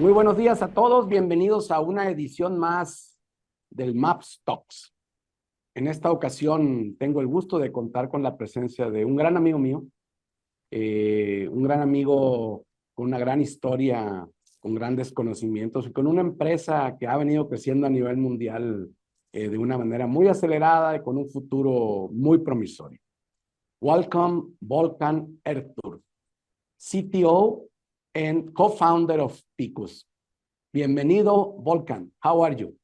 Muy buenos días a todos, bienvenidos a una edición más del Maps Talks. En esta ocasión tengo el gusto de contar con la presencia de un gran amigo mío, un gran amigo con una gran historia, con grandes conocimientos y con una empresa que ha venido creciendo a nivel mundial de una manera muy acelerada y con un futuro muy promisorio. Welcome, Volkan Erturk, CTO and co-founder of Picus. Bienvenido, Volkan. How are you?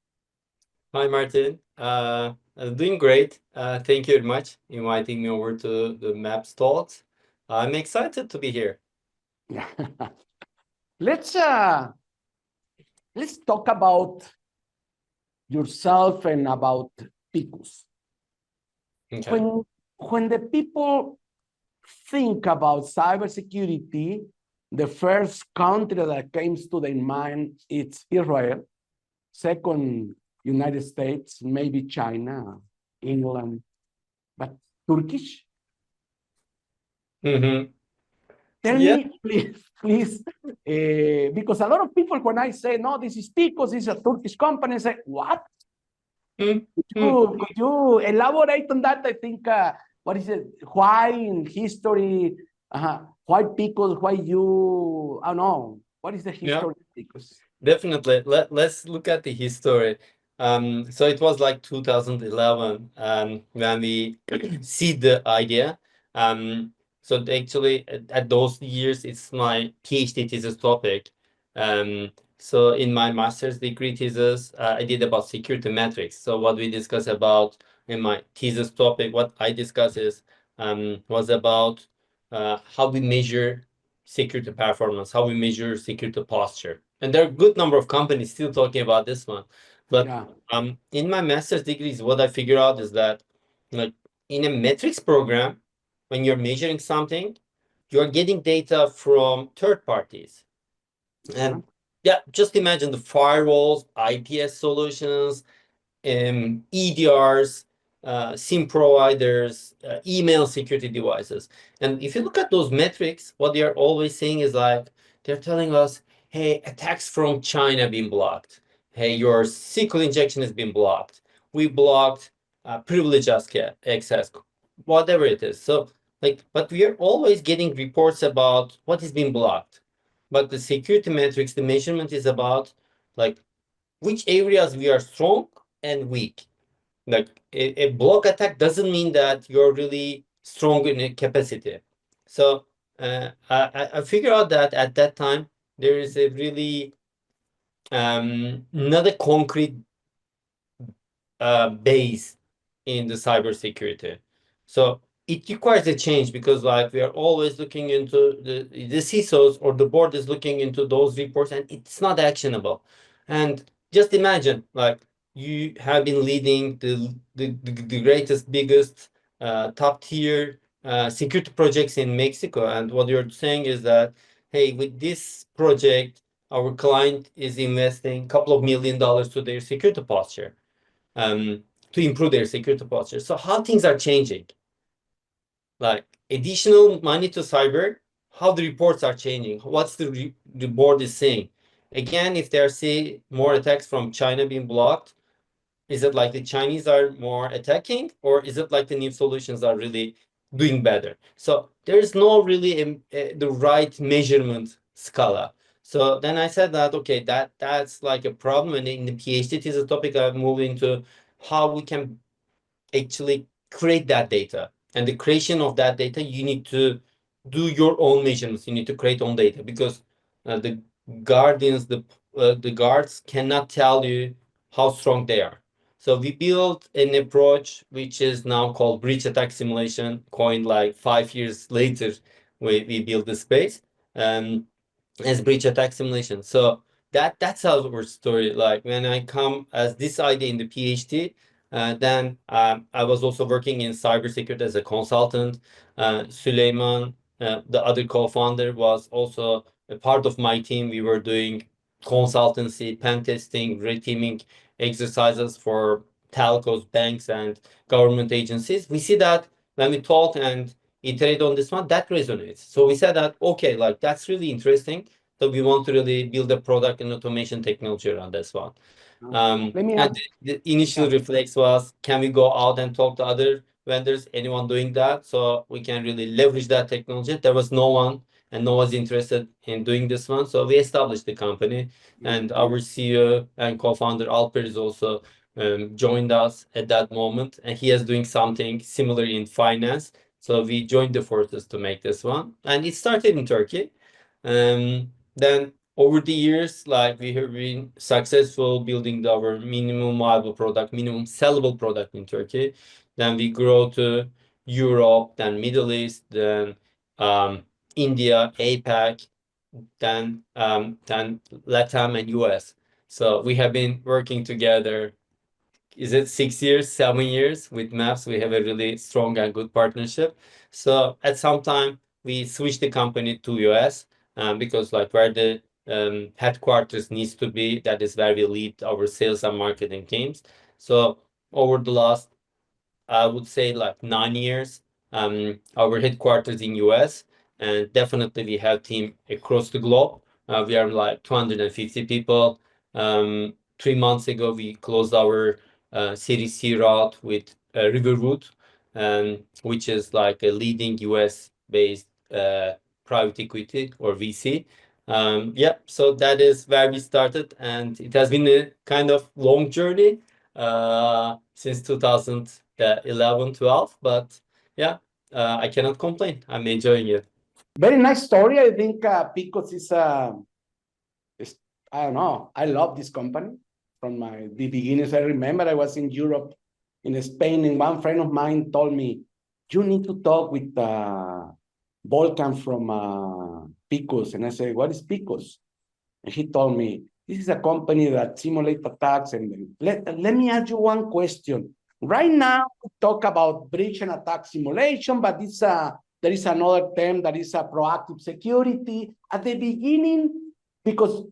Hi, Martin. I'm doing great. Thank you very much for inviting me over to the Maps Talks. I'm excited to be here. Let's talk about yourself and about Picus. Okay. When the people think about cybersecurity, the first country that comes to their mind is Israel. Second, United States, maybe China, England, but Turkish? Mm-hmm. Tell Yeah. me, please, because a lot of people, when I say, no, this is Picus, this is a Turkish company, say, what? Mm-hmm. Could you elaborate on that? I think, what is it? Why in history? Why Picus? Why you? I don't know. What is the history of Picus? Definitely. Let's look at the history. So it was like 2011 when we see the idea. So actually at those years, it's my PhD thesis topic. So in my master's degree thesis, I did about security metrics. So what we discuss about in my thesis topic, what I discuss is was about how we measure security performance, how we measure security posture. And there are a good number of companies still talking about this one. But in my master's degrees, what I figured out is that like in a metrics program, when you're measuring something, you're getting data from third parties. And just imagine the firewalls, IPS solutions, EDRs, SIM providers, email security devices. And if you look at those metrics, what they are always saying is like, they're telling us, hey, attacks from China been blocked. Hey, your SQL injection has been blocked. We blocked privilege access, whatever it is. So but we are always getting reports about what is being blocked. But the security metrics, the measurement is about like which areas we are strong and weak. Like a block attack doesn't mean that you're really strong in a capacity. So I figured out that at that time there is a really not a concrete base in the cybersecurity. So it requires a change because like we are always looking into the CISOs or the board is looking into those reports and it's not actionable. And just imagine like you have been leading the greatest, biggest, top tier security projects in Mexico. And what you're saying is that, hey, with this project, our client is investing a couple of $1 million to their security posture, to improve their security posture. So how things are changing? Like additional money to cyber, how the reports are changing, what's the board is saying. Again, if there say more attacks from China being blocked, is it like the Chinese are more attacking, or is it like the new solutions are really doing better? So there's no really the right measurement scala. So then I said that, okay, that's like a problem. And in the PhD thesis topic, I've moved into how we can actually create that data. And the creation of that data, you need to do your own measurements. You need to create own data because the guardians, the guards cannot tell you how strong they are. So we built an approach which is now called breach attack simulation, coined like 5 years later. We built the space as breach attack simulation. So that's our story. Like when I come as this idea in the PhD, then I was also working in cybersecurity as a consultant. Süleyman, the other co-founder, was also a part of my team. We were doing consultancy, pen testing, red teaming exercises for telcos, banks, and government agencies. We see that when we talk and iterate on this one, that resonates. So we said that, okay, like that's really interesting. So we want to really build a product and automation technology around this one. Let me And ask. the initial reflex was, can we go out and talk to other vendors, anyone doing that? So we can really leverage that technology. There was no one, and no one was interested in doing this one. So we established the company, and our CEO and co-founder Alper is also joined us at that moment, and he is doing something similar in finance. So we joined the forces to make this one, and it started in Turkey. Then over the years, like we have been successful building our minimum viable product, minimum sellable product in Turkey. Then we grow to Europe, then Middle East, then India, APAC, then LATAM and US. So we have been working together. Is it 6 years, 7 years with Maps? We have a really strong and good partnership. So at some time we switched the company to US because like where the headquarters needs to be, that is where we lead our sales and marketing teams. So over the last, I would say like 9 years, our headquarters in US, and definitely we have team across the globe. We are like 250 people. 3 months ago, we closed our Series C route with Riverwood, which is like a leading US-based private equity or VC. Yeah, so that is where we started, and it has been a kind of long journey since 2011, 12, but yeah, I cannot complain. I'm enjoying it. Very nice story. I think Picus is I don't know. I love this company from the beginnings. I remember I was in Europe, in Spain, and one friend of mine told me, "You need to talk with Volkan from Picus." And I said, "What is Picus?" And he told me, "This is a company that simulates attacks." And let me ask you one question. Right now, we talk about breach and attack simulation, but there is another term that is a proactive security. At the beginning, because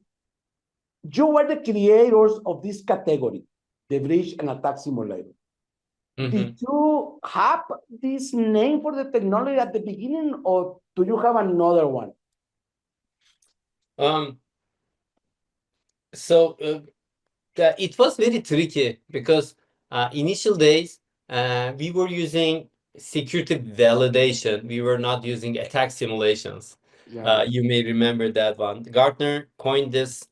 you were the creators of this category, the breach and attack simulator. Did you have this name for the technology at the beginning, or do you have another one? So it was very tricky because initial days we were using security validation. We were not using attack simulations. Yeah. You may remember that one. Gartner coined this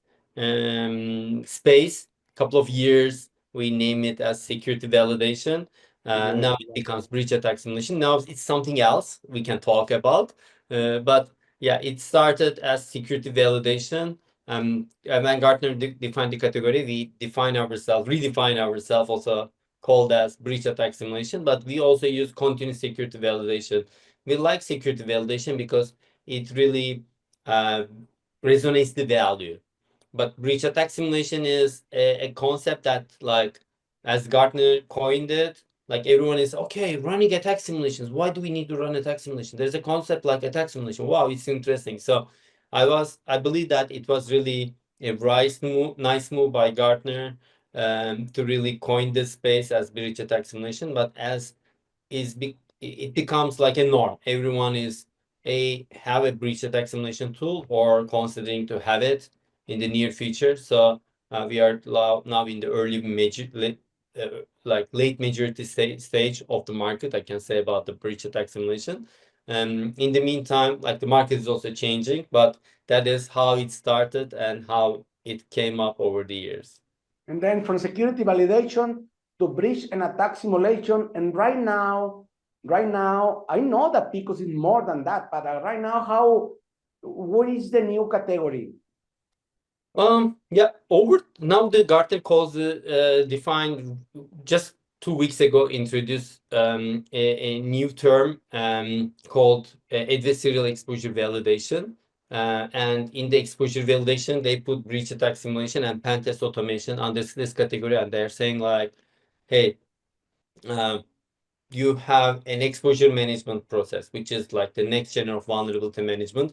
space a couple of years. We name it as security validation. Now it becomes breach attack simulation. Now it's something else we can talk about. But yeah, it started as security validation. And when Gartner defined the category, we redefine ourselves, also called as breach attack simulation. But we also use continuous security validation. We like security validation because it really resonates the value. But breach attack simulation is a concept that, like, as Gartner coined it, like everyone is, okay, running attack simulations. Why do we need to run attack simulation? There's a concept like attack simulation. Wow, it's interesting. So I believe that it was really a nice move by Gartner to really coin this space as breach attack simulation. But it becomes like a norm. Everyone have a breach attack simulation tool or considering to have it in the near future. So we are now in the late majority stage of the market, I can say, about the breach attack simulation. In the meantime, like, the market is also changing, but that is how it started and how it came up over the years. And then from security validation to breach and attack simulation, and right now, I know that Picus is more than that, but right now, what is the new category? Yeah, now the Gartner calls defined just 2 weeks ago, introduced a new term called adversarial exposure validation. And in the exposure validation, they put breach attack simulation and pen test automation under this category, and they're saying like, hey, you have an exposure management process, which is like the next gen of vulnerability management.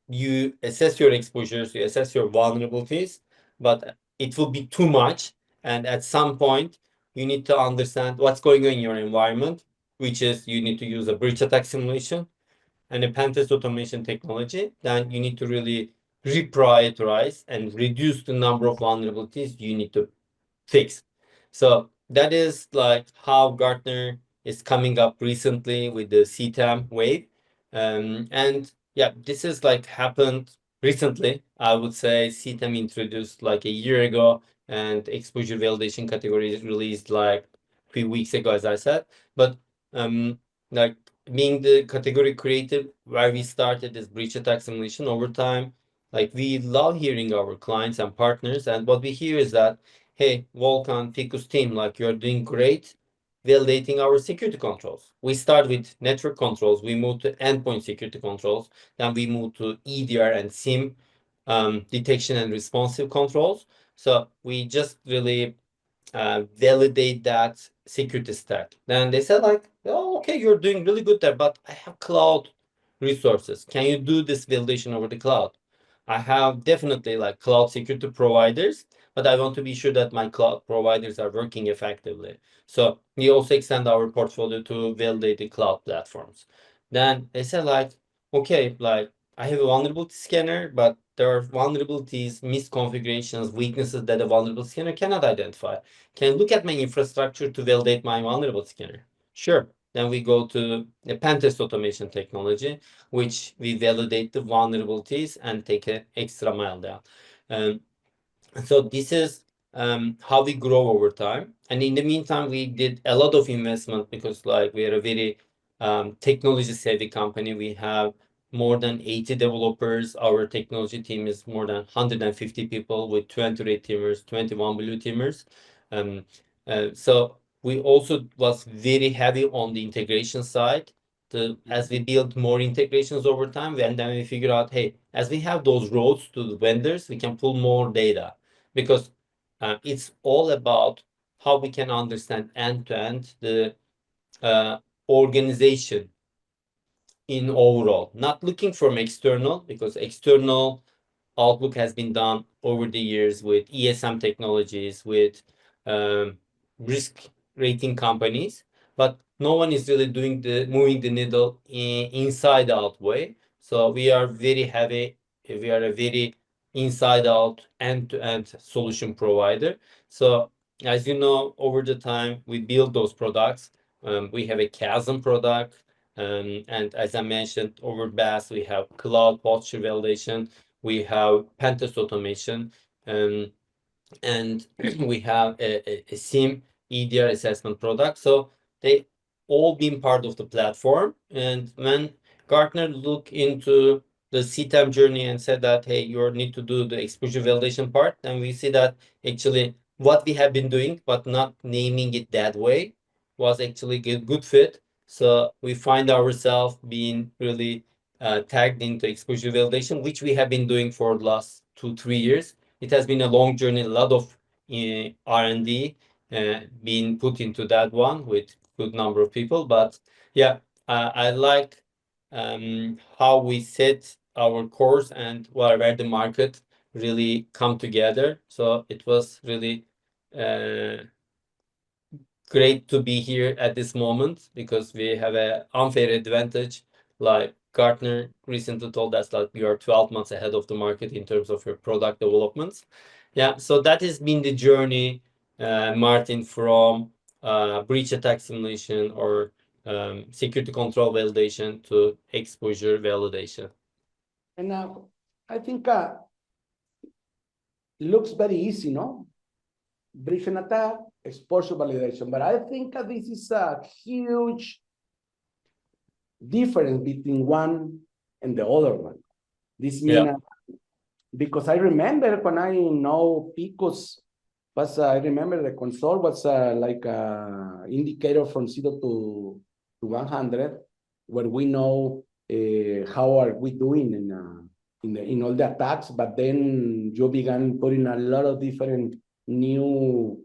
You assess your exposures, you assess your vulnerabilities, but it will be too much. And at some point, you need to understand what's going on in your environment, which is you need to use a breach attack simulation and a pen test automation technology. Then you need to really reprioritize and reduce the number of vulnerabilities you need to fix. So that is like how Gartner is coming up recently with the CTAM wave. And yeah, this is like happened recently. I would say CTAM introduced like a year ago, and exposure validation category is released like a few weeks ago, as I said. But like being the category creator where we started this breach attack simulation over time, like we love hearing our clients and partners, and what we hear is that, hey, Volkan, Picus team, like you're doing great validating our security controls. We start with network controls, we move to endpoint security controls, then we move to EDR and SIEM detection and responsive controls. So we just really validate that security stack. Then they said like, oh, okay, you're doing really good there, but I have cloud resources. Can you do this validation over the cloud? I have definitely like cloud security providers, but I want to be sure that my cloud providers are working effectively. So we also extend our portfolio to validated cloud platforms. Then they said like, okay, like I have a vulnerability scanner, but there are vulnerabilities, misconfigurations, weaknesses that a vulnerability scanner cannot identify. Can I look at my infrastructure to validate my vulnerability scanner? Sure. Then we go to a pentest automation technology, which we validate the vulnerabilities and take an extra mile down. So this is how we grow over time. And in the meantime, we did a lot of investment because like we are a very technology savvy company. We have more than 80 developers. Our technology team is more than 150 people with 20 red teamers, 21 blue teamers. So we also was very heavy on the integration side. As we build more integrations over time, and then we figure out, hey, as we have those roads to the vendors, we can pull more data, because it's all about how we can understand end-to-end the organization in overall, not looking from external, because external outlook has been done over the years with ESM technologies, with risk rating companies, but no one is really doing the moving the needle inside out way. So we are very heavy. We are a very inside out end-to-end solution provider. So as you know, over the time we build those products. We have a chasm product, and as I mentioned, over BAS we have cloud posture validation, we have pentest automation, and we have a SIEM EDR assessment product. So they all been part of the platform. And when Gartner looked into the CTAM journey and said that, hey, you need to do the exposure validation part, and we see that actually what we have been doing, but not naming it that way, was actually a good fit. So we find ourselves being really tagged into exposure validation, which we have been doing for the last 2-3 years. It has been a long journey, a lot of R&D being put into that one with good number of people. But yeah, I like how we set our course and where the market really come together. So it was really great to be here at this moment, because we have an unfair advantage. Like Gartner recently told us that we are 12 months ahead of the market in terms of your product developments. Yeah, so that has been the journey, Martin, from breach attack simulation or security control validation to exposure validation. And I think it looks very easy, no? Breach and attack, exposure validation. But I think this is a huge difference between one and the other one. This means, because I remember when I know Picus was, I remember the console was like a indicator from 0 to 100, where we know how are we doing in all the attacks. But then you began putting a lot of different new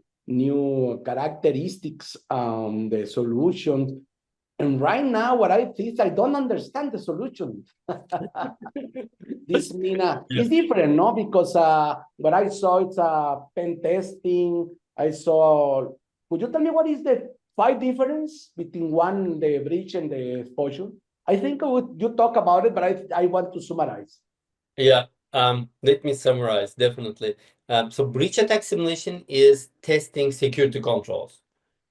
characteristics the solution. And right now, what I think, I don't understand the solution. This mean it's different, no? Because what I saw, it's pen testing. I saw. Could you tell me what is the 5 difference between one, the breach, and the exposure? I think you talk about it, but I want to summarize. Yeah. Let me summarize, definitely. So breach attack simulation is testing security controls,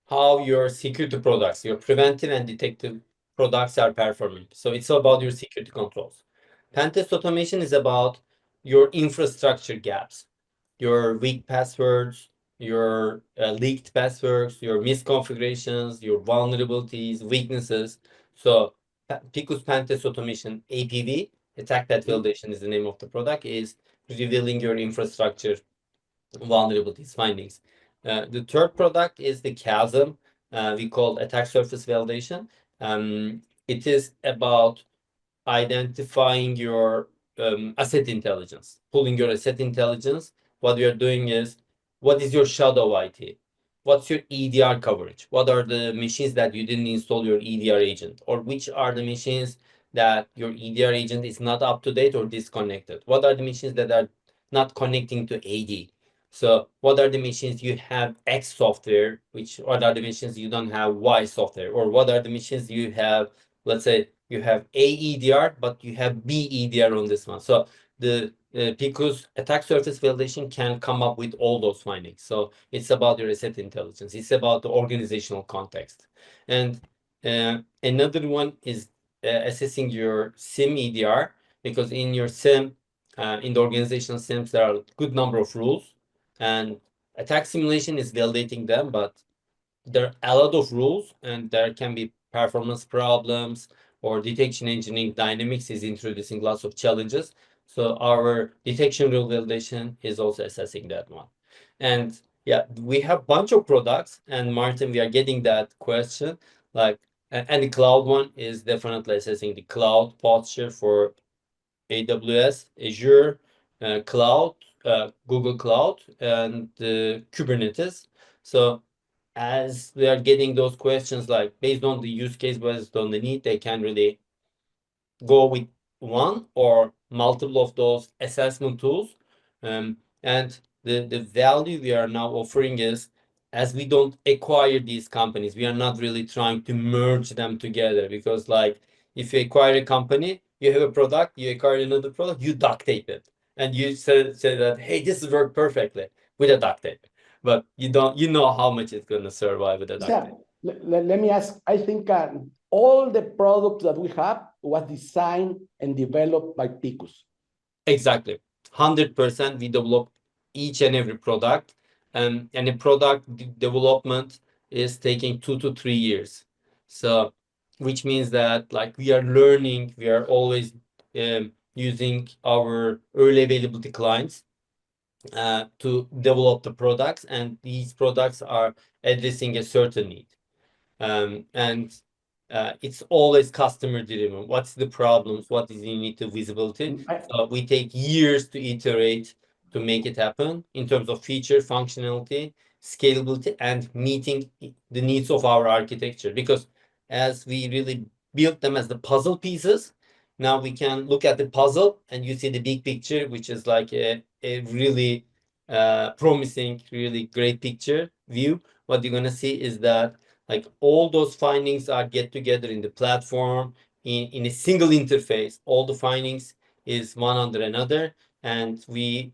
how your security products, your preventive and detective products are performing. So it's about your security controls. Pentest automation is about your infrastructure gaps, your weak passwords, your leaked passwords, your misconfigurations, your vulnerabilities, weaknesses. So Picus Pentest Automation, APV, Attack Path Validation is the name of the product, is revealing your infrastructure vulnerabilities findings. The third product is the Chasm, we call Attack Surface Validation. It is about identifying your asset intelligence, pulling your asset intelligence. What we are doing is, what is your shadow IT? What's your EDR coverage? What are the machines that you didn't install your EDR agent? Or which are the machines that your EDR agent is not up to date or disconnected? What are the machines that are not connecting to AD? So what are the machines you have X software, what are the machines you don't have Y software? Or what are the machines you have, let's say, you have A EDR, but you have B EDR on this one. So the Picus attack surface validation can come up with all those findings. So it's about your asset intelligence. It's about the organizational context. And another one is assessing your SIEM EDR, because in your SIEM, in the organizational SIEMs, there are a good number of rules, and attack simulation is validating them, but there are a lot of rules, and there can be performance problems, or detection engineering dynamics is introducing lots of challenges. So our detection rule validation is also assessing that one. And yeah, we have a bunch of products, and Martin, we are getting that question, like, and the cloud one is definitely assessing the cloud posture for AWS, Azure, Cloud, Google Cloud, and Kubernetes. So as they are getting those questions, like based on the use case, based on the need, they can really go with one or multiple of those assessment tools. And the value we are now offering is, as we don't acquire these companies, we are not really trying to merge them together, because like if you acquire a company, you have a product, you acquire another product, you duct tape it, and you say that, hey, this worked perfectly with a duct tape, but you know how much it's going to survive with a duct tape. Let me ask, I think all the products that we have was designed and developed by Picus. Exactly. 100% we develop each and every product, and a product development is taking 2 to 3 years. So which means that like we are learning, we are always using our early availability clients to develop the products, and these products are addressing a certain need. And it's always customer driven. What's the problems? What is the need to visibility? So we take years to iterate to make it happen in terms of feature, functionality, scalability, and meeting the needs of our architecture. Because as we really built them as the puzzle pieces, now we can look at the puzzle and you see the big picture, which is like a really promising, really great picture view. What you're gonna see is that like all those findings are get together in the platform in a single interface. All the findings is one under another, and we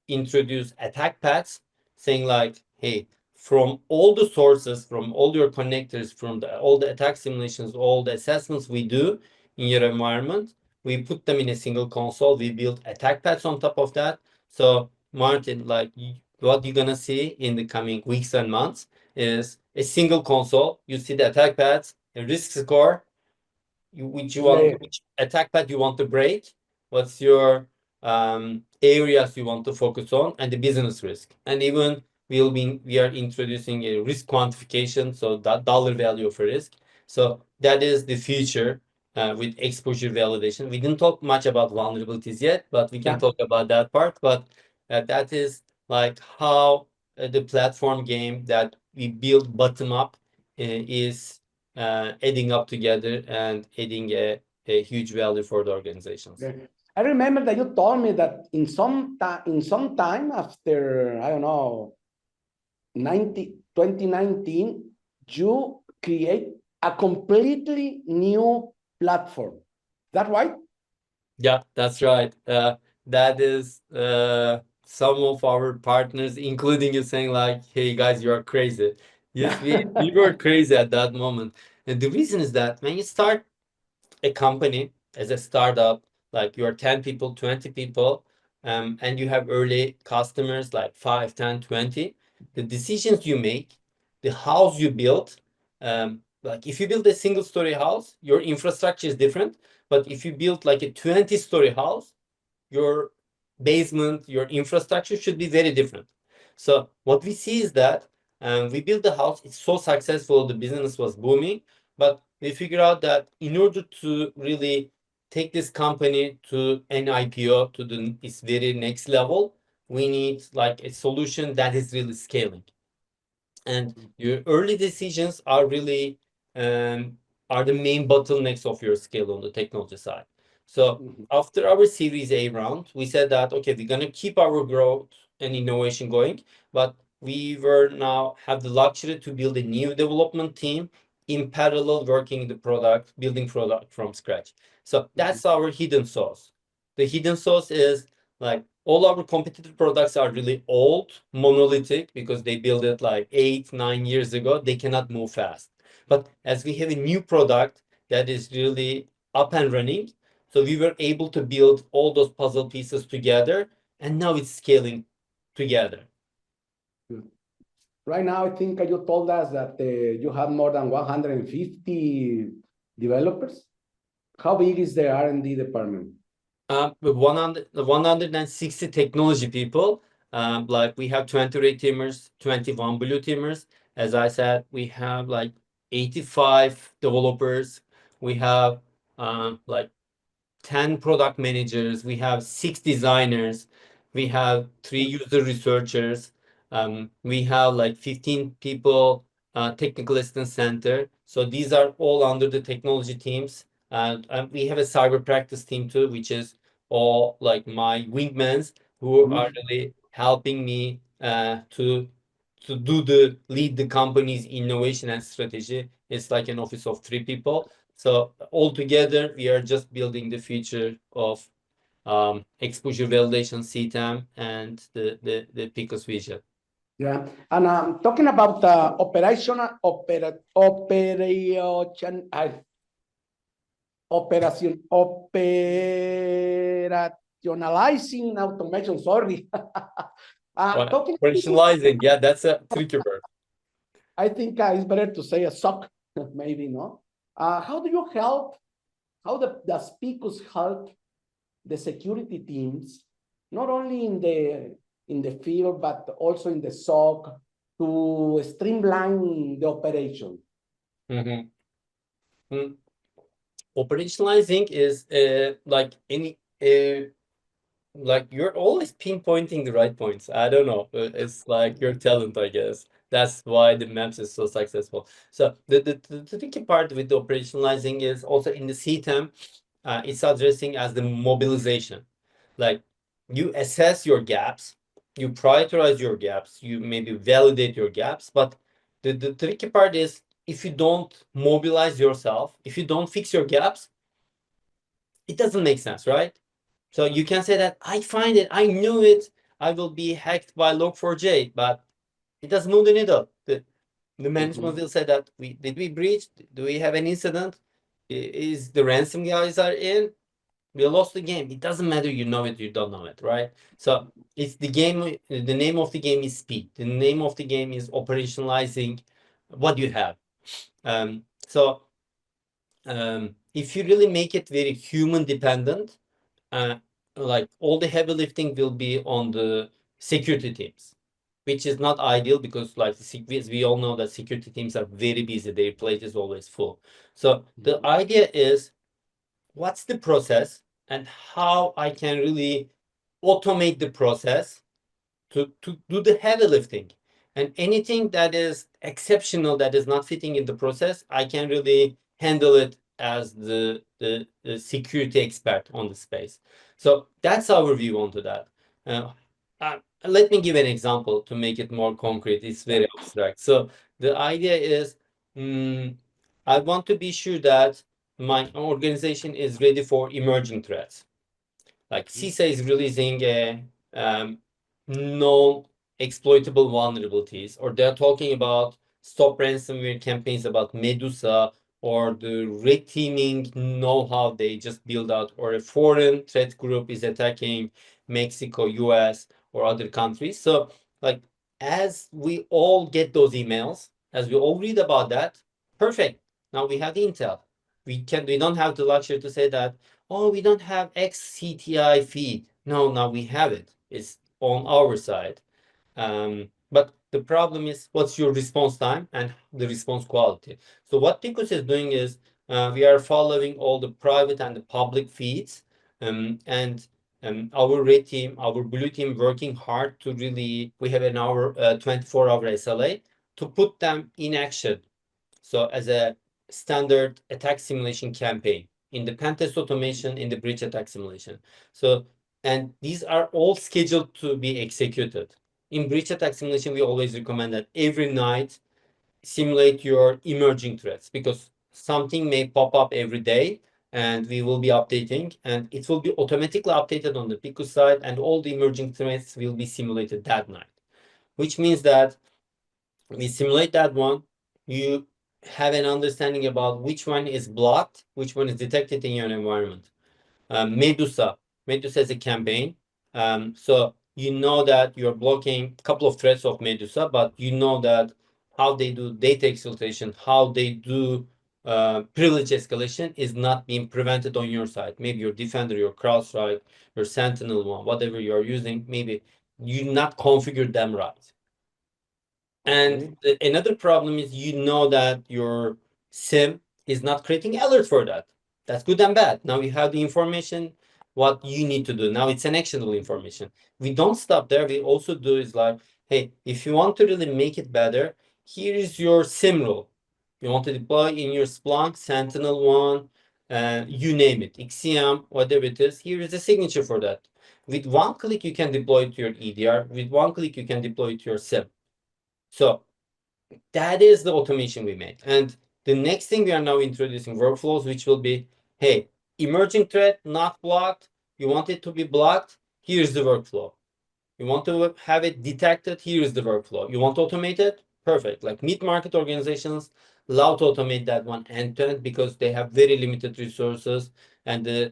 introduce attack paths saying like, hey, from all the sources, from all your connectors, from all the attack simulations, all the assessments we do in your environment, we put them in a single console. We build attack paths on top of that. So Martin, like what you're gonna see in the coming weeks and months is a single console. You see the attack paths, a risk score, which attack path you want to break, what's your areas you want to focus on, and the business risk. And even we are introducing a risk quantification, so that dollar value of a risk. So that is the future with exposure validation. We didn't talk much about vulnerabilities yet, but we can talk about that part. But that is like how the platform game that we build bottom up is adding up together and adding a huge value for the organizations. I remember that you told me that in some time after, I don't know, 2019, you create a completely new platform. Is that right? Yeah, that's right. that is some of our partners, including you, saying like, hey guys, you are crazy. Yes, we were crazy at that moment. And the reason is that when you start a company as a startup, like you are 10 people, 20 people, and you have early customers like 5, 10, 20, the decisions you make, the house you build, like if you build a single story house, your infrastructure is different. But if you build like a 20-story house, your basement, your infrastructure should be very different. So what we see is that we built the house, it's so successful, the business was booming, but we figure out that in order to really take this company to an IPO, to its very next level, we need like a solution that is really scaling. And your early decisions are really are the main bottlenecks of your scale on the technology side. So after our Series A round, we said that, okay, we're going to keep our growth and innovation going, but we were now have the luxury to build a new development team in parallel working the product, building product from scratch. So that's our hidden sauce. The hidden sauce is like all our competitive products are really old, monolithic, because they built it like 8, 9 years ago. They cannot move fast. But as we have a new product that is really up and running, so we were able to build all those puzzle pieces together, and now it's scaling together. Right now, I think you told us that you have more than 150 developers. How big is the R&D department? 160 technology people. Like we have 20 red teamers, 21 blue teamers. As I said, we have like 85 developers. We have like 10 product managers. We have 6 designers. We have 3 user researchers. We have like 15 people technical assistance center. So these are all under the technology teams. And we have a cyber practice team too, which is all like my wingmans who are really helping me to lead the company's innovation and strategy. It's like an office of 3 people. So all together, we are just building the future of exposure validation, CTEM, and the Picus vision. Yeah, and talking about operationalizing automation. Sorry. Operationalizing, yeah, that's a tricky word. I think it's better to say a SOC, maybe, no? How do you help? How does Picus help the security teams, not only in the field, but also in the SOC, to streamline the operation? Operationalizing is like any like you're always pinpointing the right points. I don't know. It's like your talent, I guess. That's why the maps is so successful. So the tricky part with the operationalizing is also in the CTEM, it's addressing as the mobilization. Like you assess your gaps, you prioritize your gaps, you maybe validate your gaps, but the tricky part is if you don't mobilize yourself, if you don't fix your gaps, it doesn't make sense, right? So you can say that I find it, I knew it, I will be hacked by Log4j, but it doesn't move the needle. The management will say that did we breach? Do we have an incident? Is the ransom guys are in? We lost the game. It doesn't matter you know it, you don't know it, right? So it's the game, the name of the game is speed. The name of the game is operationalizing what you have. If you really make it very human dependent, like all the heavy lifting will be on the security teams, which is not ideal because like we all know that security teams are very busy. Their plate is always full. So the idea is what's the process and how I can really automate the process to do the heavy lifting. And anything that is exceptional that is not fitting in the process, I can really handle it as the security expert on the space. So that's our view onto that. Let me give an example to make it more concrete. It's very abstract. So the idea is I want to be sure that my organization is ready for emerging threats. Like CISA is releasing a non-exploitable vulnerabilities, or they're talking about stop ransomware campaigns about Medusa, or the red teaming know-how they just build out, or a foreign threat group is attacking Mexico, US, or other countries. So like, as we all get those emails, as we all read about that, perfect. Now we have the intel. We don't have the luxury to say that, oh, we don't have XCTI feed. No, now we have it. It's on our side. But the problem is, what's your response time and the response quality? So what Picus is doing is, we are following all the private and the public feeds, and our red team, our blue team, working hard to really, we have an hour, 24-hour SLA to put them in action. So as a standard attack simulation campaign in the pentest automation, in the breach attack simulation. So, and these are all scheduled to be executed. In breach attack simulation, we always recommend that every night simulate your emerging threats, because something may pop up every day and we will be updating, and it will be automatically updated on the Picus side, and all the emerging threats will be simulated that night, which means that we simulate that one. You have an understanding about which one is blocked, which one is detected in your environment. Medusa is a campaign. So you know that you're blocking a couple of threads of Medusa, but you know that how they do data exfiltration, how they do privilege escalation is not being prevented on your side. Maybe your Defender, your CrowdStrike, your Sentinel one, whatever you're using, maybe you not configured them right. And another problem is, you know that your SIM is not creating alert for that. That's good and bad. Now you have the information, what you need to do. Now it's an actionable information. We don't stop there. We also do is like, hey, if you want to really make it better, here is your SIM rule. You want to deploy in your Splunk, Sentinel one, you name it, XCM, whatever it is, here is the signature for that. With one click, you can deploy it to your EDR. With one click, you can deploy it to your SIM. So that is the automation we made. And the next thing, we are now introducing workflows, which will be, hey, emerging threat not blocked. You want it to be blocked? Here's the workflow. You want to have it detected? Here is the workflow. You want to automate it? Perfect. Like mid-market organizations love to automate that one end-to-end, because they have very limited resources, and the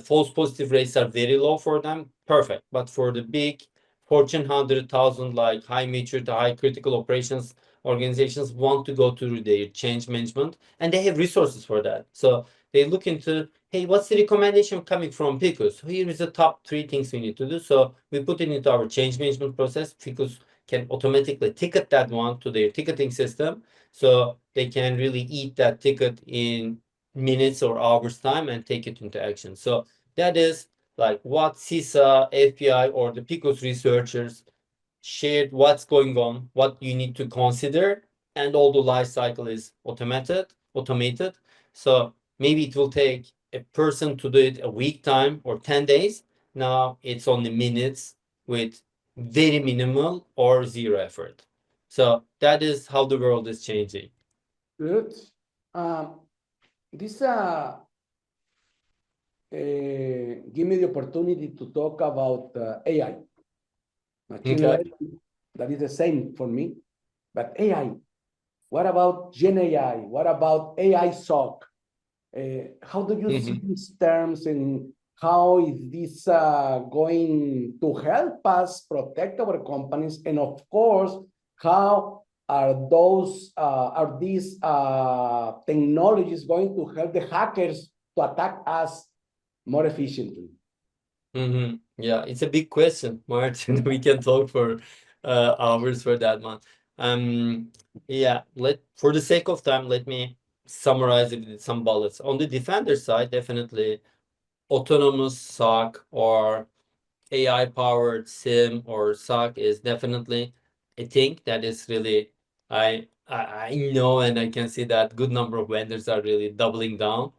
false positive rates are very low for them. Perfect. But for the big Fortune 100,000, like high maturity, high critical operations organizations, want to go through their change management, and they have resources for that. So they look into, hey, what's the recommendation coming from Picus? Here is the top 3 things we need to do. So we put it into our change management process. Picus can automatically ticket that one to their ticketing system, so they can really eat that ticket in minutes or hours time and take it into action. So that is like what CISA, FBI, or the Picus researchers shared, what's going on, what you need to consider, and all the life cycle is automated. So maybe it will take a person to do it a week time or 10 days. Now it's only minutes with very minimal or zero effort. So that is how the world is changing. Good. This give me the opportunity to talk about AI. Machine learning, that is the same for me. But AI, what about Gen AI? What about AI SOC? How do you see these terms, and how is this going to help us protect our companies? And of course, how are these technologies going to help the hackers to attack us more efficiently? Yeah, it's a big question, Martin. We can talk for hours for that one. Yeah, for the sake of time, let me summarize it with some bullets. On the defender side, definitely autonomous SOC or AI-powered SIM or SOC is definitely a thing that is really, I know, and I can see that good number of vendors are really doubling down.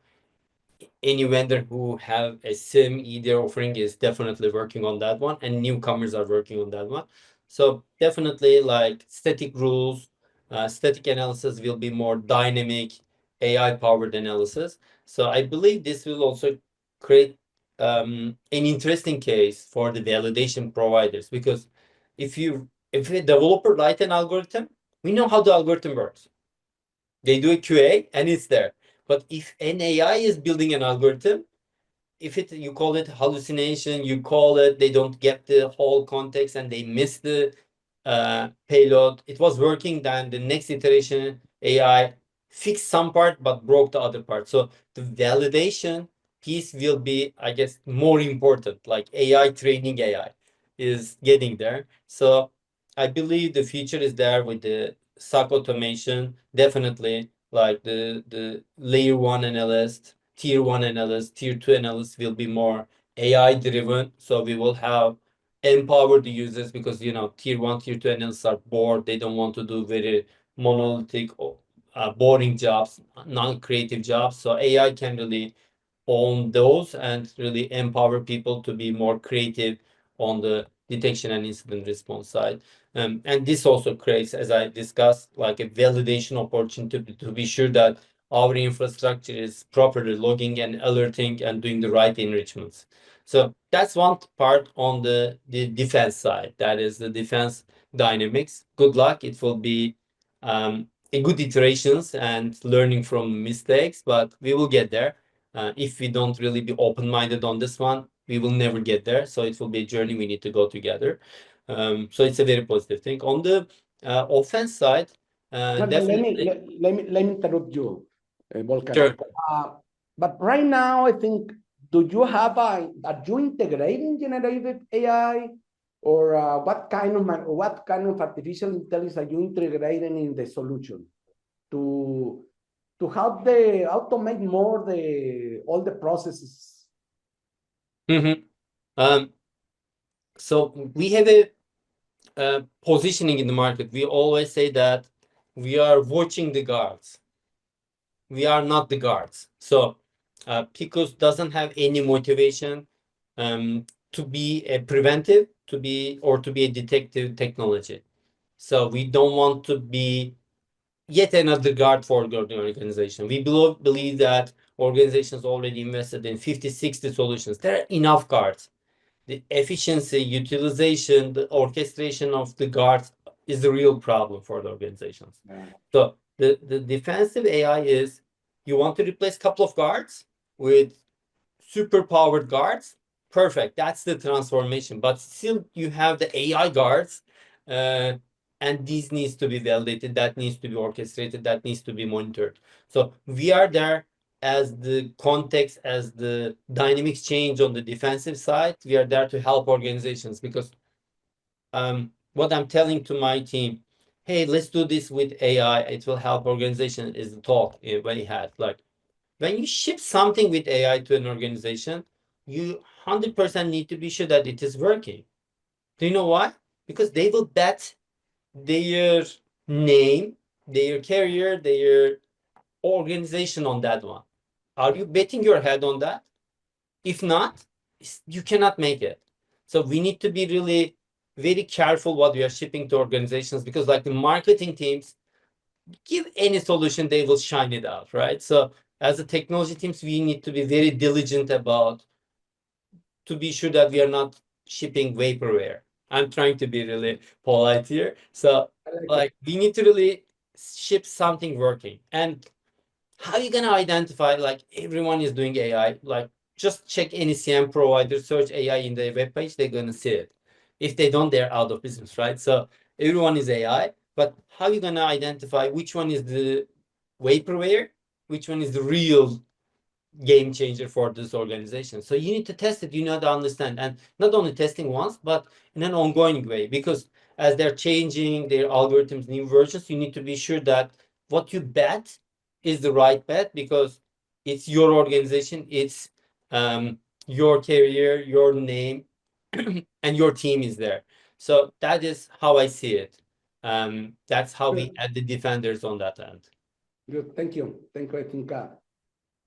Any vendor who have a SIM EDR offering is definitely working on that one, and newcomers are working on that one. So definitely, like, static rules, static analysis will be more dynamic, AI-powered analysis. So I believe this will also create an interesting case for the validation providers, because if a developer write an algorithm, we know how the algorithm works. They do a QA and it's there. But if an AI is building an algorithm, if you call it hallucination, you call it they don't get the whole context and they miss the payload, it was working, then the next iteration AI fixed some part but broke the other part. So the validation piece will be, I guess, more important. Like AI training AI is getting there. So I believe the future is there with the SOC automation. Definitely, like the layer one analyst, tier one analyst, tier two analyst will be more AI driven. So we will have empower the users, because tier one, tier two analysts are bored. They don't want to do very monolithic, boring jobs, non-creative jobs. So AI can really own those and really empower people to be more creative on the detection and incident response side. And this also creates, as I discussed, like a validation opportunity to be sure that our infrastructure is properly logging and alerting and doing the right enrichments. So that's one part on the defense side. That is the defense dynamics. Good luck. It will be a good iterations and learning from mistakes, but we will get there. If we don't really be open-minded on this one, we will never get there. So it will be a journey we need to go together. So it's a very positive thing. On the offense side, definitely. Let me interrupt you, Volkan. Sure. But right now, I think, do you have are you integrating generative AI, or what kind of artificial intelligence are you integrating in the solution to help automate more all the processes? So we have a positioning in the market. We always say that we are watching the guards. We are not the guards. So Picus doesn't have any motivation to be a preventive, to be a detective technology. So we don't want to be yet another guard for the organization. We believe that organizations already invested in 50, 60 solutions. There are enough guards. The efficiency, utilization, the orchestration of the guards is the real problem for the organizations. Yeah. So the defensive AI is, you want to replace a couple of guards with super powered guards. Perfect. That's the transformation. But still you have the AI guards, and these needs to be validated, that needs to be orchestrated, that needs to be monitored. So we are there as the context, as the dynamics change on the defensive side. We are there to help organizations, because what I'm telling to my team, hey, let's do this with AI, it will help organization, is the talk we had. Like, when you ship something with AI to an organization, you 100% need to be sure that it is working. Do you know why? Because they will bet their name, their career, their organization on that one. Are you betting your head on that? If not, you cannot make it. So we need to be really very careful what we are shipping to organizations, because like the marketing teams, give any solution, they will shine it out, right? So as the technology teams, we need to be very diligent about, to be sure that we are not shipping vaporware. I'm trying to be really polite here. So like we need to really ship something working. And how are you gonna identify, like everyone is doing AI, like just check any CM provider, search AI in their webpage, they're gonna see it. If they don't, they're out of business, right? So everyone is AI, but how are you gonna identify which one is the vaporware, which one is the real game changer for this organization? So you need to test it, you need to understand, and not only testing once, but in an ongoing way, because as they're changing their algorithms, new versions, you need to be sure that what you bet is the right bet, because it's your organization, it's your career, your name, and your team is there. So that is how I see it. That's how we add the defenders on that end. Good, thank you. I think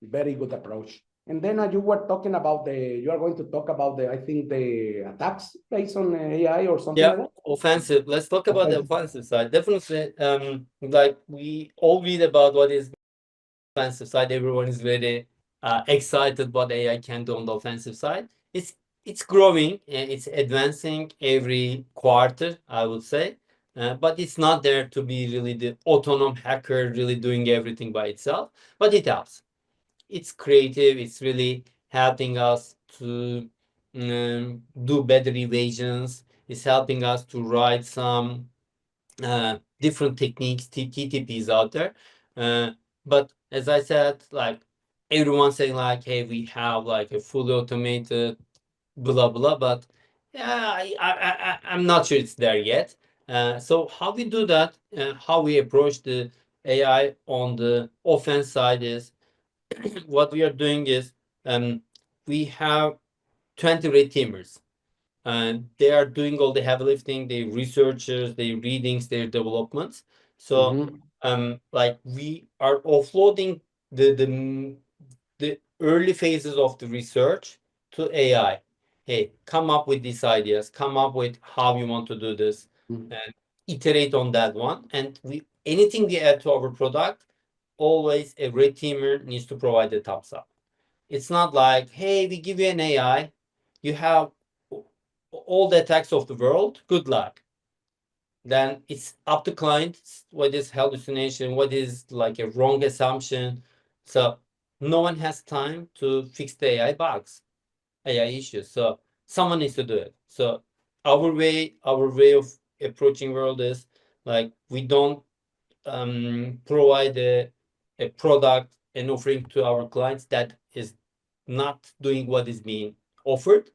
very good approach. And then you were talking about you are going to talk about I think the attacks based on AI or something like that? Offensive. Let's talk about the offensive side. Definitely, like we all read about what is offensive side. Everyone is very excited what AI can do on the offensive side. It's growing, it's advancing every quarter, I would say. But it's not there to be really the autonomous hacker really doing everything by itself, but it helps. It's creative, it's really helping us to do better evasions, it's helping us to write some different techniques, TTPs out there. But as I said, like everyone's saying like, hey, we have like a fully automated blah blah, but yeah, I'm not sure it's there yet. So how we do that, how we approach the AI on the offense side is what we are doing is we have 20 red teamers, and they are doing all the heavy lifting, their researchers, their readings, their developments. So like we are offloading the early phases of the research to AI. Hey, come up with these ideas, come up with how you want to do this, and iterate on that one. And anything we add to our product, always a red teamer needs to provide the thumbs up. It's not like, hey, we give you an AI, you have all the attacks of the world, good luck. Then it's up to clients what is hallucination, what is like a wrong assumption. So no one has time to fix the AI bugs, AI issues. So someone needs to do it. So our way of approaching world is like we don't provide a product and offering to our clients that is not doing what is being offered.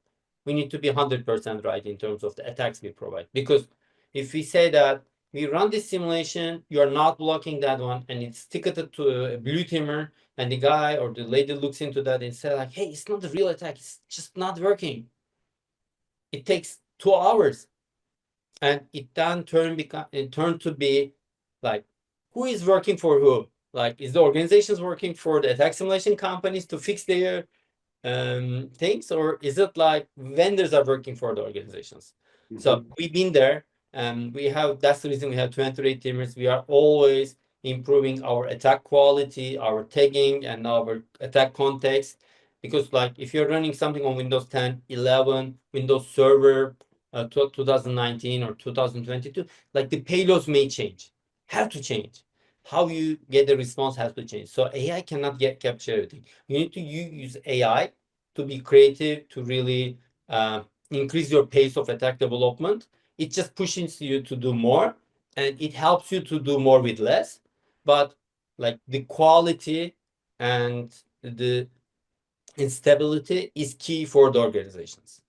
We need to be 100% right in terms of the attacks we provide. Because if we say that we run this simulation, you are not blocking that one, and it's ticketed to a blue teamer, and the guy or the lady looks into that and says like, hey, it's not a real attack, it's just not working. It takes 2 hours. And it then turned to be like, who is working for who? Like, is the organizations working for the attack simulation companies to fix their things, or is it like vendors are working for the organizations? So we've been there, and that's the reason we have 28 teamers. We are always improving our attack quality, our tagging, and our attack context. Because like if you're running something on Windows 10, 11, Windows Server 2019 or 2022, like the payloads may change, have to change. How you get the response has to change. So AI cannot capture everything. You need to use AI to be creative, to really increase your pace of attack development. It just pushes you to do more, and it helps you to do more with less. But like the quality and the instability is key for the organizations.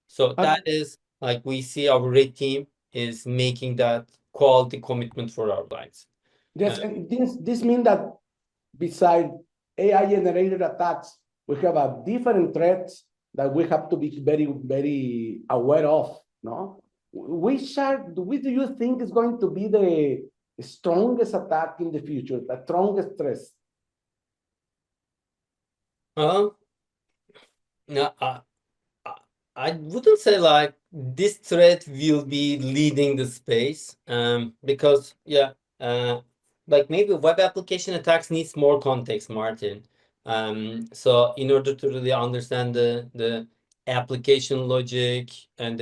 So that is like we see our red team is making that quality commitment for our clients. Yes, and this means that beside AI generated attacks, we have a different threats that we have to be very, very aware of. No, which do you think is going to be the strongest attack in the future, the strongest threat? No, I wouldn't say like this threat will be leading the space, because like maybe web application attacks needs more context, Martin. So in order to really understand the application logic and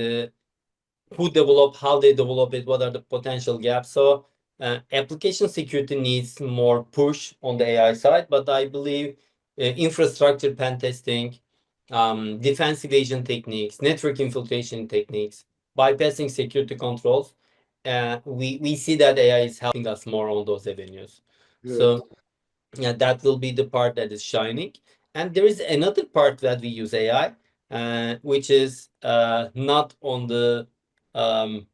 who develop, how they develop it, what are the potential gaps. So application security needs more push on the AI side, but I believe infrastructure pen testing, defense evasion techniques, network infiltration techniques, bypassing security controls, we see that AI is helping us more on those avenues. Good. So yeah, that will be the part that is shining. And there is another part that we use AI, which is not on the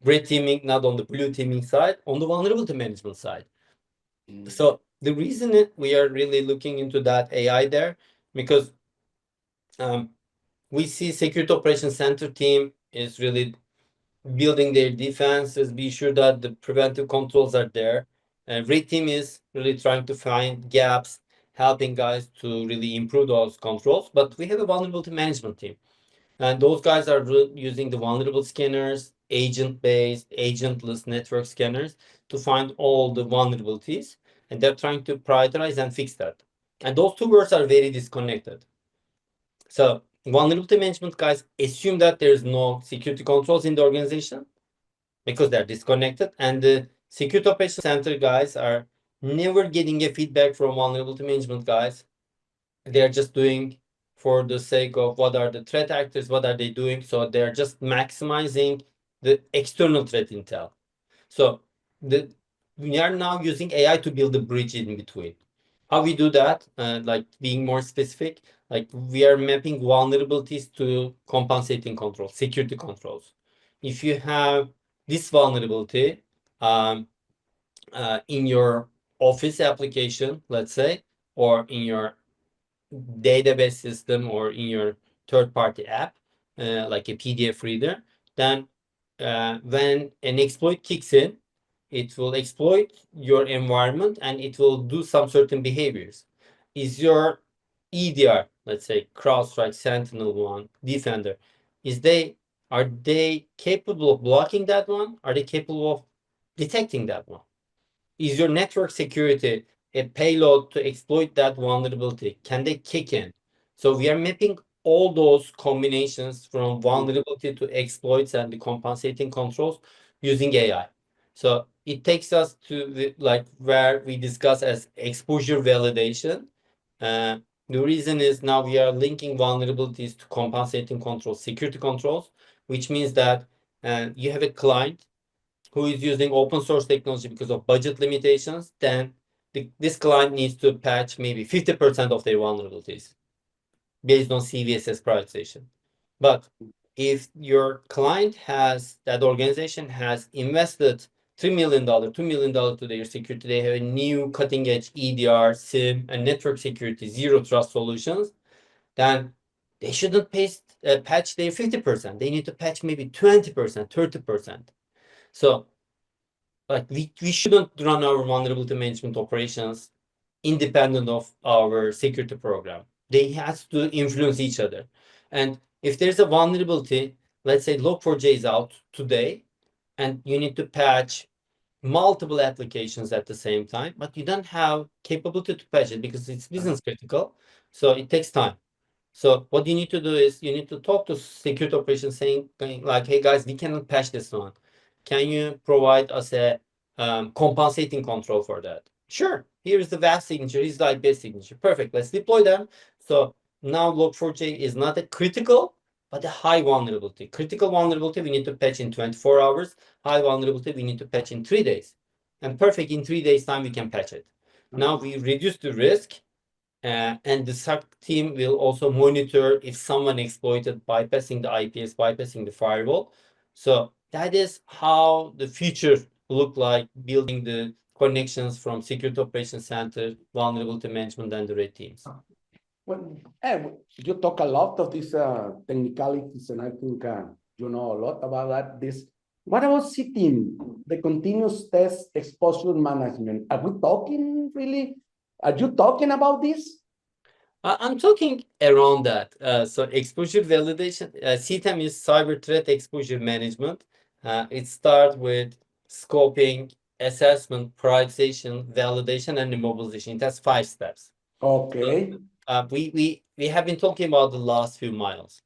red teaming, not on the blue teaming side, on the vulnerability management side. So the reason we are really looking into that AI there, because we see Security Operations Center team is really building their defenses, be sure that the preventive controls are there. Red team is really trying to find gaps, helping guys to really improve those controls. But we have a vulnerability management team, and those guys are using the vulnerable scanners, agent-based, agentless network scanners to find all the vulnerabilities, and they're trying to prioritize and fix that. And those two words are very disconnected. So vulnerability management guys assume that there's no security controls in the organization because they're disconnected. And the security operations center guys are never getting a feedback from vulnerability management guys. They're just doing for the sake of what are the threat actors, what are they doing? So they're just maximizing the external threat intel. So we are now using AI to build a bridge in between. How we do that, like being more specific, like we are mapping vulnerabilities to compensating controls, security controls. If you have this vulnerability in your Office application, let's say, or in your database system or in your third-party app, like a PDF reader, then when an exploit kicks in, it will exploit your environment and it will do some certain behaviors. Is your EDR, let's say CrowdStrike, SentinelOne, Defender, are they capable of blocking that one? Are they capable of detecting that one? Is your network security a payload to exploit that vulnerability? Can they kick in? So we are mapping all those combinations from vulnerability to exploits and the compensating controls using AI. So it takes us to like where we discuss as exposure validation. The reason is now we are linking vulnerabilities to compensating controls, security controls, which means that you have a client who is using open source technology because of budget limitations, then this client needs to patch maybe 50% of their vulnerabilities based on CVSS prioritization. But if your client that organization has invested $3 million, $2 million to their security, they have a new cutting edge EDR, SIEM, and network security, zero trust solutions, then they shouldn't patch their 50%. They need to patch maybe 20%, 30%. So like we shouldn't run our vulnerability management operations independent of our security program. They have to influence each other. And if there's a vulnerability, let's say Log4j is out today, and you need to patch multiple applications at the same time, but you don't have capability to patch it because it's business critical. So it takes time. So what you need to do is you need to talk to security operations saying like, hey guys, we cannot patch this one. Can you provide us a compensating control for that? Sure. Here's the VAS signature. Here's the IP signature. Perfect. Let's deploy them. So now Log4j is not a critical, but a high vulnerability. Critical vulnerability, we need to patch in 24 hours. High vulnerability, we need to patch in 3 days. And perfect, in 3 days time, we can patch it. Now we reduce the risk. And the SOC team will also monitor if someone exploited bypassing the IPS, bypassing the firewall. So that is how the future look like, building the connections from Security Operations Center, vulnerability management, and the red teams. Well, you talk a lot of these technicalities, and I think you know a lot about that. What about CTEAM, the continuous test exposure management? Are we talking really? Are you talking about this? I'm talking around that. So exposure validation, CTEM is cyber threat exposure management. It starts with scoping, assessment, prioritization, validation, and immobilization. It has 5 steps. Okay. We have been talking about the last few miles.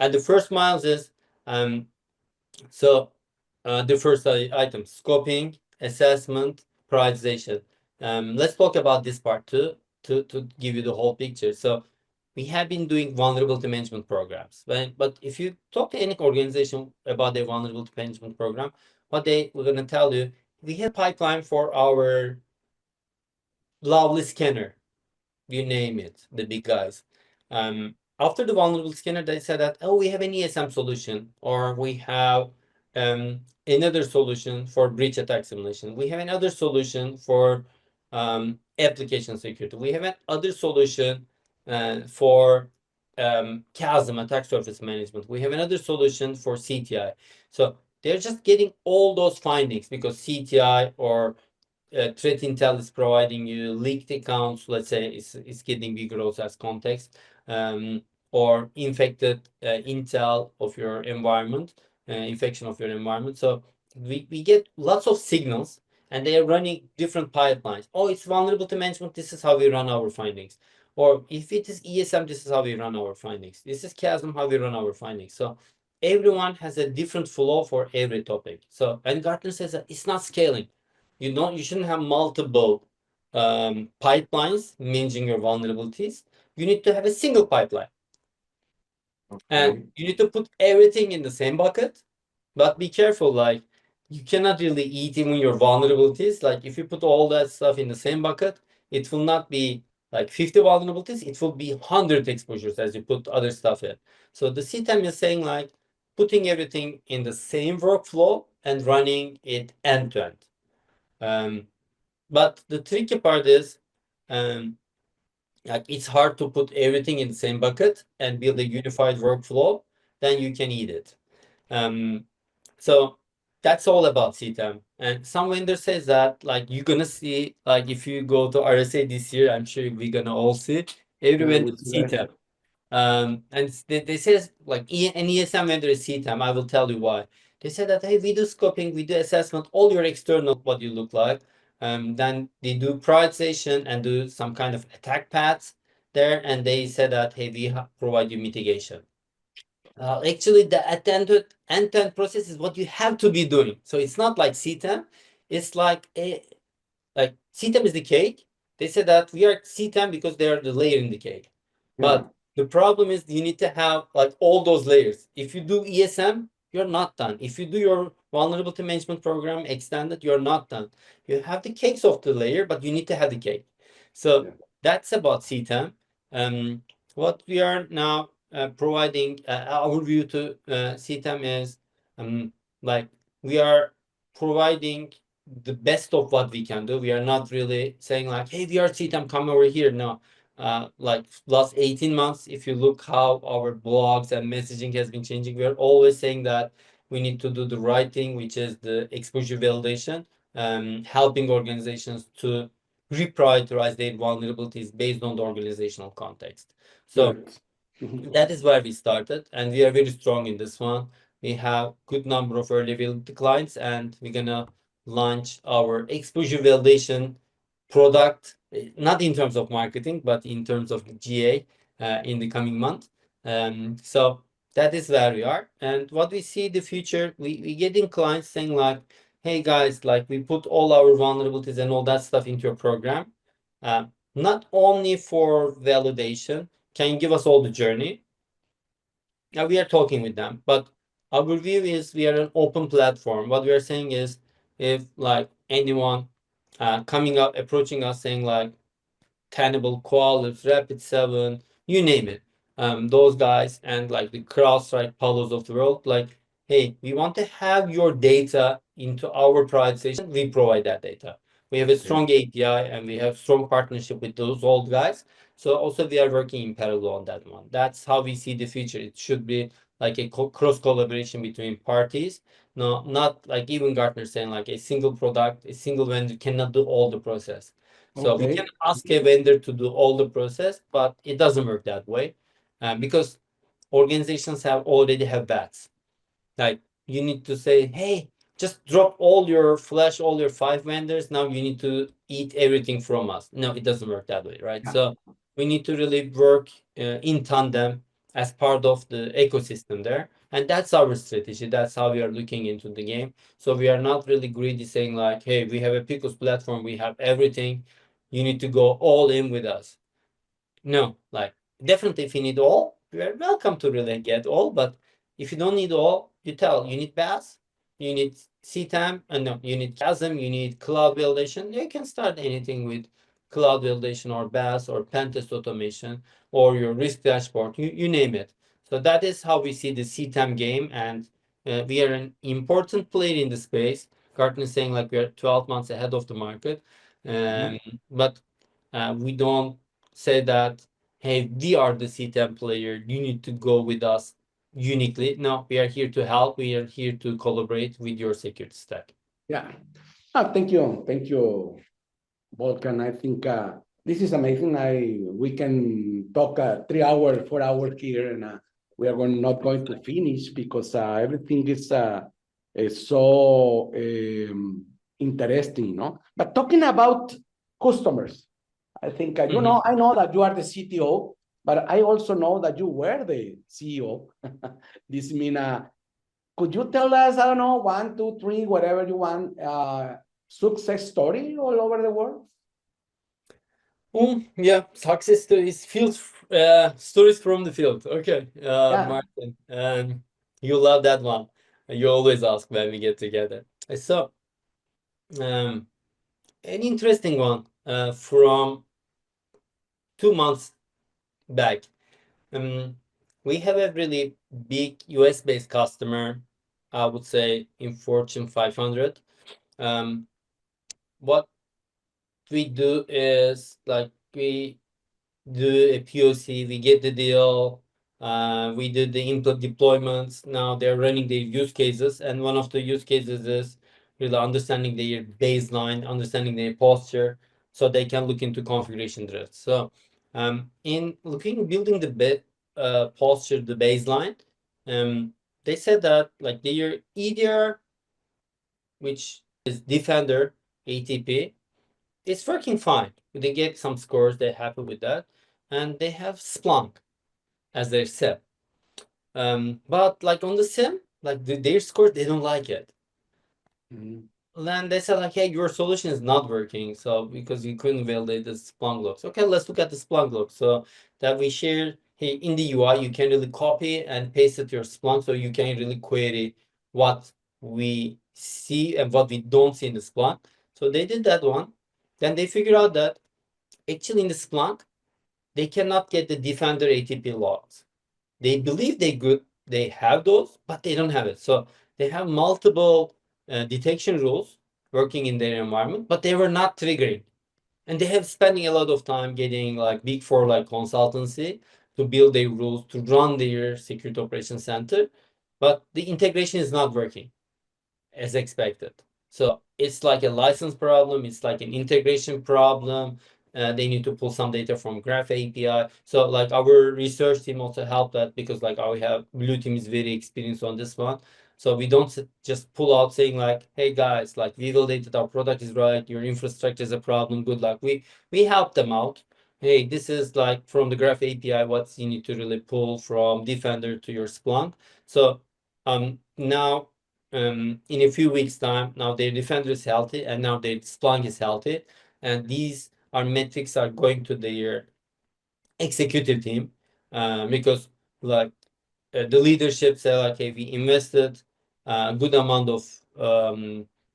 And the first miles is, the first item, scoping, assessment, prioritization. Let's talk about this part too, to give you the whole picture. So we have been doing vulnerability management programs. But if you talk to any organization about their vulnerability management program, what they were going to tell you, we have pipeline for our lovely scanner, you name it, the big guys. After the vulnerability scanner, they said that, oh, we have an ESM solution, or we have another solution for breach attack simulation. We have another solution for application security. We have another solution for chasm, attack surface management. We have another solution for CTI. So they're just getting all those findings because CTI or threat intel is providing you leaked accounts, let's say it's getting bigger also as context, or infected intel of your environment, infection of your environment. So we get lots of signals, and they are running different pipelines. Oh, it's vulnerability management. This is how we run our findings. Or if it is ESM, this is how we run our findings. This is CASM, how we run our findings. So everyone has a different flow for every topic. So, and Gartner says that it's not scaling. You shouldn't have multiple pipelines managing your vulnerabilities. You need to have a single pipeline. And you need to put everything in the same bucket, but be careful, like you cannot really eat even your vulnerabilities. Like if you put all that stuff in the same bucket, it will not be like 50 vulnerabilities, it will be 100 exposures as you put other stuff in. So the CTEM is saying like putting everything in the same workflow and running it end to end. But the tricky part is like it's hard to put everything in the same bucket and build a unified workflow, then you can eat it. So that's all about CTEM. And some vendor says that like you're gonna see, like if you go to RSA this year, I'm sure we're gonna all see every vendor CTEM. And they say like an ESM vendor is CTEM. I will tell you why. They said that, hey, we do scoping, we do assessment, all your external, what you look like. Then they do prioritization and do some kind of attack paths there. And they said that, hey, we provide you mitigation. Actually, the end-to-end process is what you have to be doing. So it's not like CTEM. It's like CTEM is the cake. They said that we are CTEM because they are the layer in the cake. But the problem is you need to have like all those layers. If you do ESM, you're not done. If you do your vulnerability management program extended, you're not done. You have the cakes of the layer, but you need to have the cake. So that's about CTEM. What we are now providing our view to CTEM is like we are providing the best of what we can do. We are not really saying like, hey, we are CTEM, come over here. No, like last 18 months, if you look how our blogs and messaging has been changing, we are always saying that we need to do the right thing, which is the exposure validation, helping organizations to reprioritize their vulnerabilities based on the organizational context. So that is where we started, and we are very strong in this one. We have good number of early availability clients, and we're gonna launch our exposure validation product, not in terms of marketing, but in terms of GA in the coming month. So that is where we are. And what we see the future, we getting clients saying like, hey guys, like we put all our vulnerabilities and all that stuff into your program. Not only for validation, can you give us all the journey? Now we are talking with them, but our view is we are an open platform. What we are saying is if like anyone coming up, approaching us saying like Tenable, Qualys, Rapid7, you name it, those guys and like the CrowdStrike, Palos of the world, like, hey, we want to have your data into our prioritization. We provide that data. We have a strong API and we have strong partnership with those old guys. So also we are working in parallel on that one. That's how we see the future. It should be like a cross collaboration between parties. No, not like even Gartner saying like a single product, a single vendor cannot do all the process. So we can ask a vendor to do all the process, but it doesn't work that way because organizations already have bats. Like you need to say, hey, just drop all your flash, all your 5 vendors. Now you need to eat everything from us. No, it doesn't work that way, right? So we need to really work in tandem as part of the ecosystem there. And that's our strategy. That's how we are looking into the game. So we are not really greedy saying like, hey, we have a Picus platform, we have everything. You need to go all in with us. No, like definitely if you need all, you are welcome to really get all. But if you don't need all, you need BAS, you need CTEM, and no, you need CASM, you need cloud validation. You can start anything with cloud validation or BAS or pentest automation or your risk dashboard, you name it. So that is how we see the CTEM game, and we are an important player in the space. Gartner is saying like we are 12 months ahead of the market, but we don't say that, hey, we are the CTEM player, you need to go with us uniquely. No, we are here to help. We are here to collaborate with your security stack. Thank you, Volkan. I think this is amazing. We can talk 3 hours, 4 hours here, and we are not going to finish because everything is so interesting, no? But talking about customers, I think, you know, I know that you are the CTO, but I also know that you were the CEO. This means, could you tell us, I don't know, 1, 2, 3, whatever you want, success story all over the world? Yeah, success stories, stories from the field. Okay, Martin, you love that one. You always ask when we get together. So, an interesting one from 2 months back. We have a really big US-based customer, I would say in Fortune 500. What we do is like we do a POC, we get the deal, we do the input deployments. Now they're running their use cases, and one of the use cases is really understanding their baseline, understanding their posture, so they can look into configuration drifts. So in building the posture, the baseline, they said that like their EDR, which is Defender ATP, it's working fine. They get some scores, they're happy with that. And they have Splunk as their SIEM. But like on the SIEM, like their scores, they don't like it. Then they said like, hey, your solution is not working. So because you couldn't validate the Splunk logs. Okay, let's look at the Splunk logs. So that we share, hey, in the UI, you can really copy and paste it to your Splunk, so you can really query what we see and what we don't see in the Splunk. So they did that one. Then they figured out that actually in the Splunk, they cannot get the Defender ATP logs. They believe they have those, but they don't have it. So they have multiple detection rules working in their environment, but they were not triggering. And they have spending a lot of time getting like Big Four like consultancy to build their rules, to run their security operations center, but the integration is not working as expected. So it's like a license problem, it's like an integration problem. They need to pull some data from Graph API. So like our research team also helped that, because like Blue team is very experienced on this one. So we don't just pull out saying like, hey guys, like we validated our product is right, your infrastructure is a problem, good luck. We help them out. Hey, this is like from the Graph API, what you need to really pull from Defender to your Splunk. So now in a few weeks time, now their Defender is healthy and now their Splunk is healthy. And these metrics are going to their executive team, because like the leadership say like, hey, we invested a good amount of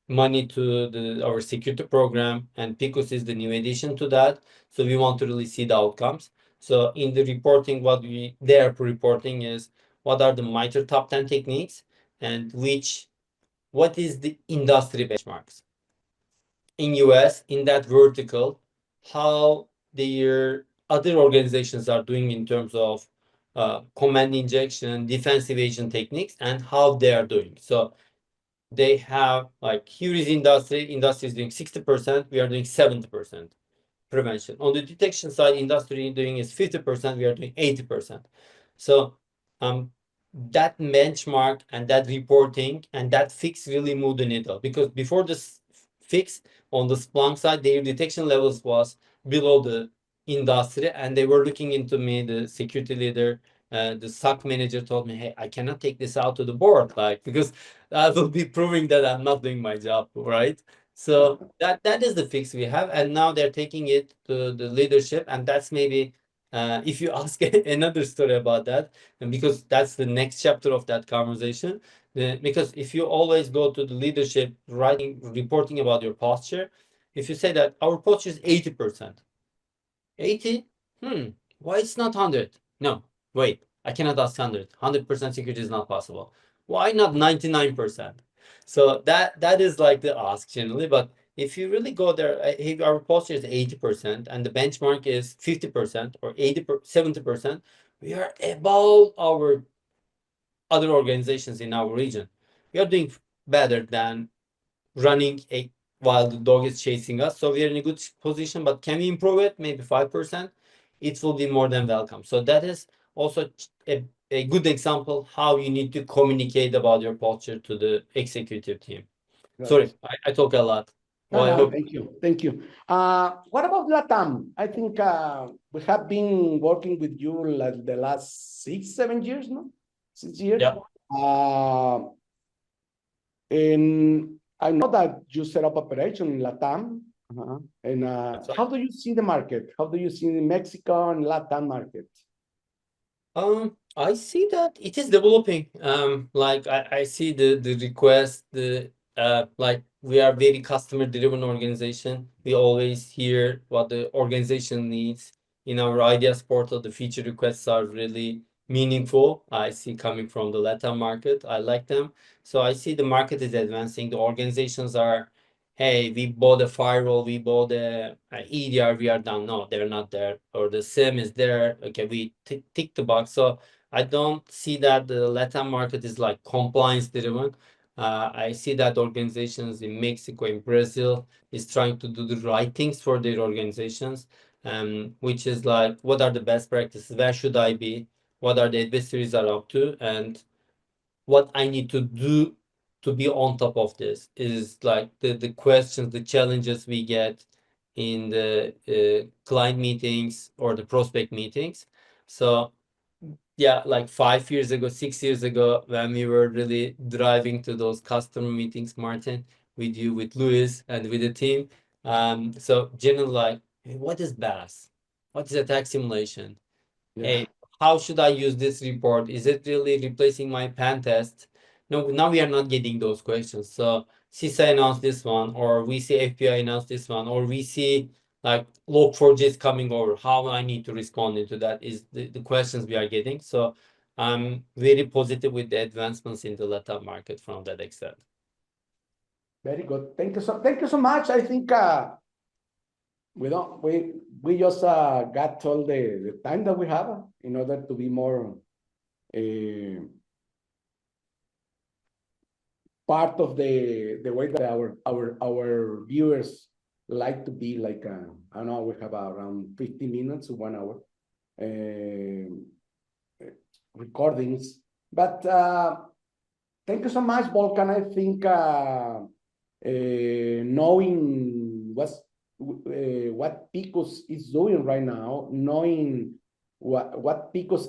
money to our security program, and Picus is the new addition to that. So we want to really see the outcomes. So in the reporting, what they are reporting is what are the MITRE top 10 techniques and what is the industry benchmarks in US in that vertical, how their other organizations are doing in terms of command injection, defensive agent techniques, and how they are doing. So they have like, here is industry is doing 60%, we are doing 70% prevention. On the detection side, industry doing is 50%, we are doing 80%. So that benchmark and that reporting and that fix really moved the needle, because before this fix on the Splunk side, their detection levels was below the industry, and they were looking into me, the security leader, the SOC manager told me, hey, I cannot take this out to the board, like, because that will be proving that I'm not doing my job, right? So that is the fix we have, and now they're taking it to the leadership, and that's maybe if you ask another story about that, and because that's the next chapter of that conversation. Because if you always go to the leadership reporting about your posture, if you say that our posture is 80%, 80, why it's not 100? No, wait, I cannot ask 100% security is not possible. Why not 99%? So that is like the ask generally. But if you really go there, if our posture is 80% and the benchmark is 50% or 70%, we are above our other organizations in our region. We are doing better than running while the dog is chasing us. So we are in a good position, but can we improve it? Maybe 5%. It will be more than welcome. So that is also a good example how you need to communicate about your posture to the executive team. Right. Sorry, I talk a lot. Well, I hope. Thank you. Thank you. What about LATAM? I think we have been working with you like the last 6, 7 years, no? 6 years. Yeah. And I know that you set up operation in LATAM. And Right. how do you see the market? How do you see the Mexico and LATAM market? I see that it is developing. Like I see the request, like we are very customer driven organization. We always hear what the organization needs. In our ideas portal, the feature requests are really meaningful. I see coming from the Latin market. I like them. So I see the market is advancing. The organizations are, hey, we bought a firewall, we bought a EDR, we are done. No, they're not there. Or the SIEM is there. Okay, we tick the box. So I don't see that the Latin market is like compliance driven. I see that organizations in Mexico, in Brazil, is trying to do the right things for their organizations, which is like, what are the best practices? Where should I be? What are the adversaries are up to? And what I need to do to be on top of this is like the questions, the challenges we get in the client meetings or the prospect meetings. So yeah, like 5 years ago, 6 years ago, when we were really driving to those customer meetings, Martin, with you, with Luis, and with the team. So generally, like, hey, what is BAS? What is attack simulation? Yeah. Hey, how should I use this report? Is it really replacing my pen test? No, now we are not getting those questions. So CISA announced this one, or we see FBI announced this one, or we see like Log4j coming over. How I need to respond into that is the questions we are getting. So I'm very positive with the advancements in the Latin market from that extent. Very good. Thank you so much. I think we just got all the time that we have in order to be more part of the way that our viewers like to be. Like I don't know, we have around 50 minutes to 1 hour recordings, but thank you so much, Volkan. I think knowing what Picus is doing right now, knowing what Picus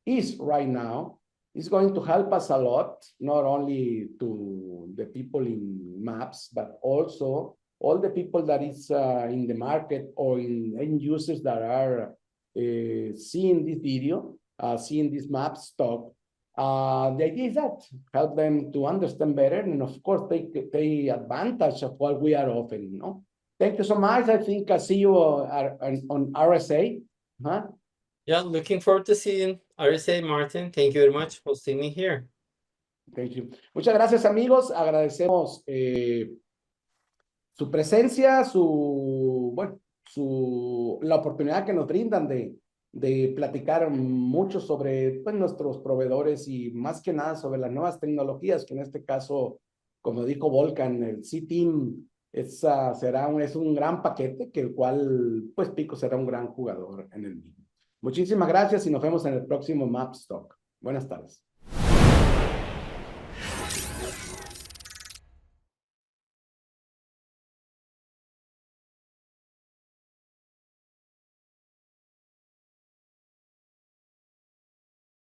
is right now, is going to help us a lot, not only to the people in maps, but also all the people that is in the market or in end users that are seeing this video, seeing this maps talk. The idea is that help them to understand better, and of course take advantage of what we are offering. You know, thank you so much. I think I see you on RSA. Yeah, looking forward to seeing RSA, Martin. Thank you very much for seeing me here. Thank you. Muchas gracias, amigos. Agradecemos su presencia, la oportunidad que nos brindan de platicar mucho sobre pues, nuestros proveedores y más que nada sobre las nuevas tecnologías, que en este caso, como dijo Volkan, el C-Team es un gran paquete, que el cual, pues Picus será un gran jugador en el mismo. Muchísimas gracias y nos vemos en el próximo Maps Talk. Buenas tardes.